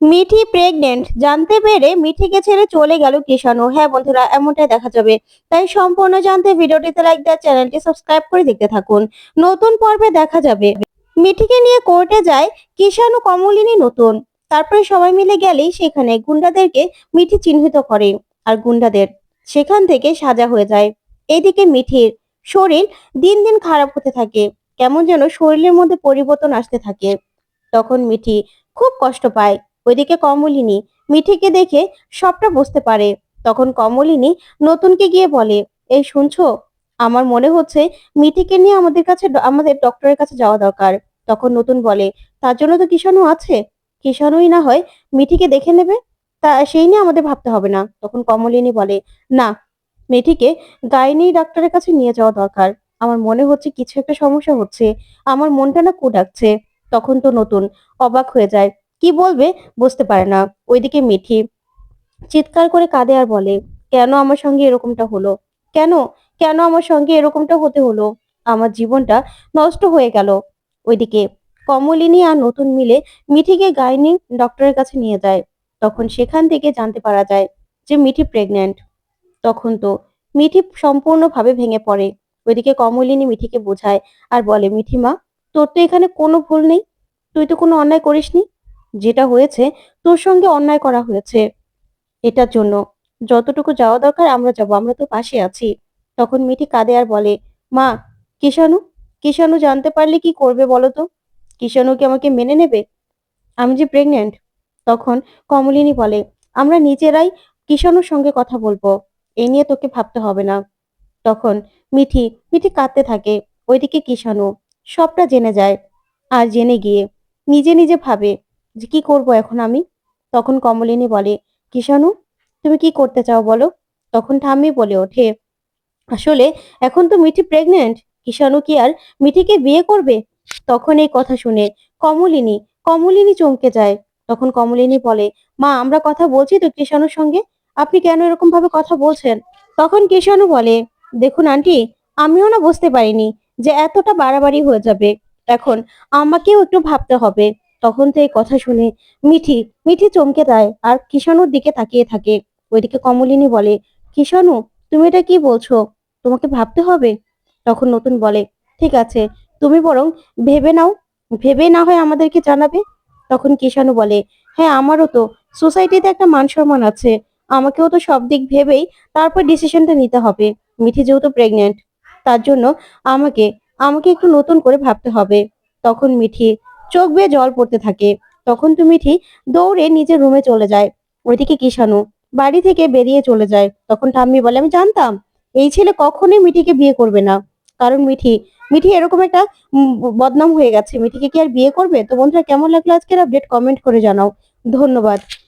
Mithi pregnant জানতে পেরে মিঠিকে ছেড়ে চলে গেল কৃষাণু। হ্যাঁ বন্ধুরা, এমনটাই দেখা যাবে। তাই সম্পূর্ণ জানতে ভিডিওটিতে লাইক দেওয়া, চ্যানেলটি সাবস্ক্রাইব করে দেখতে থাকুন। নতুন পর্বে দেখা যাবে মিঠিকে নিয়ে কোর্টে যায় কৃষাণু, কমলিনী নতুন। তারপরে সবাই মিলে গেলেই সেখানে গুন্ডাদেরকে মিঠি চিহ্নিত করে, আর গুন্ডাদের সেখান থেকে সাজা হয়ে যায়। এদিকে মিঠির শরীর দিন দিন খারাপ হতে থাকে, কেমন যেন শরীরের মধ্যে পরিবর্তন আসতে থাকে। তখন মিঠি খুব কষ্ট পায়। ওইদিকে কমলিনী মিঠিকে দেখে সবটা বুঝতে পারে। তখন কমলিনী নতুনকে গিয়ে বলে, এই শুনছো, আমার মনে হচ্ছে মিঠিকে নিয়ে আমাদের ডক্টরের কাছে যাওয়া দরকার। তখন নতুন বলে, তার জন্য তো কিষাণু আছে, কিষাণুই না হয় মিঠিকে দেখে নেবে, তা সেই নিয়ে আমাদের ভাবতে হবে না। তখন কমলিনী বলে, না, মিঠিকে গাইনি ডাক্তারের কাছে নিয়ে যাওয়া দরকার। আমার মনে হচ্ছে কিছু একটা সমস্যা হচ্ছে, আমার মনটা না কু ডাকছে। তখন তো নতুন অবাক হয়ে যায়, কি বলবে বুঝতে পারে না। ওইদিকে মিঠি চিৎকার করে কাঁদে আর বলে, কেন আমার সঙ্গে এরকমটা হলো, কেন কেন আমার সঙ্গে এরকমটা হতে হলো, আমার জীবনটা নষ্ট হয়ে গেল। ওইদিকে কমলিনী আর নতুন মিলে মিঠিকে গাইনি ডক্টরের কাছে নিয়ে যায়। তখন সেখান থেকে জানতে পারা যায় যে মিঠি প্রেগন্যান্ট। তখন তো মিঠি সম্পূর্ণভাবে ভেঙে পড়ে। ওইদিকে কমলিনী মিঠিকে বোঝায় আর বলে, মিঠি মা, তোর তো এখানে কোনো ভুল নেই, তুই তো কোনো অন্যায় করিসনি। যেটা হয়েছে, তোর সঙ্গে অন্যায় করা হয়েছে। এটার জন্য যতটুকু যাওয়া দরকার আমরা যাবো, আমরা তো পাশে আছি। তখন মিঠি কাঁদে আর বলে, মা, কিষাণু কিষাণু জানতে পারলে কি করবে বলো তো? কিষাণু কি আমাকে মেনে নেবে, আমি যে প্রেগনেন্ট? তখন কমলিনী বলে, আমরা নিজেরাই কিষাণুর সঙ্গে কথা বলবো, এ নিয়ে তোকে ভাবতে হবে না। তখন মিঠি মিঠি কাঁদতে থাকে। ওইদিকে কিষাণু সবটা জেনে যায়, আর জেনে গিয়ে নিজে নিজে ভাবে যে কি করব এখন আমি। তখন কমলিনী বলে, কিষাণু, তুমি কি করতে চাও বলো? তখন ঠাম্মি বলে ওঠে, আসলে এখন তো মিঠি প্রেগনেন্ট, কিষাণু কি আর মিঠিকে বিয়ে করবে? তখন এই কথা শুনে কমলিনী কমলিনী চমকে যায়। তখন কমলিনী বলে, মা, আমরা কথা বলছি তো কিষাণুর সঙ্গে, আপনি কেন এরকম ভাবে কথা বলছেন? তখন কিষাণু বলে, দেখুন আন্টি, আমিও না বুঝতে পারিনি যে এতটা বাড়াবাড়ি হয়ে যাবে, এখন আমাকেও একটু ভাবতে হবে। তখন তো এই কথা শুনে মিঠি মিঠি চমকে দেয় আর কিষাণুর দিকে তাকিয়ে থাকে। ওইদিকে কমলিনী বলে, কিষাণু, তুমি এটা কি বলছো, তোমাকে ভাবতে হবে। তখন নতুন বলে, ঠিক আছে, তুমি বরং ভেবে নাও, ভেবে না হয় আমাদেরকে জানাবে। তখন কিষাণু বলে, হ্যাঁ, আমারও তো সোসাইটিতে একটা মান সম্মান আছে, আমাকেও তো সব দিক ভেবেই তারপর ডিসিশনটা নিতে হবে। মিঠি যেহেতু প্রেগনেন্ট, তার জন্য আমাকে আমাকে একটু নতুন করে ভাবতে হবে। তখন মিঠি চোখ বেয়ে জল পড়তে থাকে। তখন তো মিঠি দৌড়ে নিজের রুমে চলে যায়। ওইদিকে কিষাণু বাড়ি থেকে বেরিয়ে চলে যায়। তখন ঠাম্মি বলে, আমি জানতাম এই ছেলে কখনোই মিঠিকে বিয়ে করবে না, কারণ মিঠি মিঠি এরকম একটা বদনাম হয়ে গেছে, মিঠিকে কি আর বিয়ে করবে? তো বন্ধুরা, কেমন লাগলো আজকের আপডেট, কমেন্ট করে জানাও। ধন্যবাদ।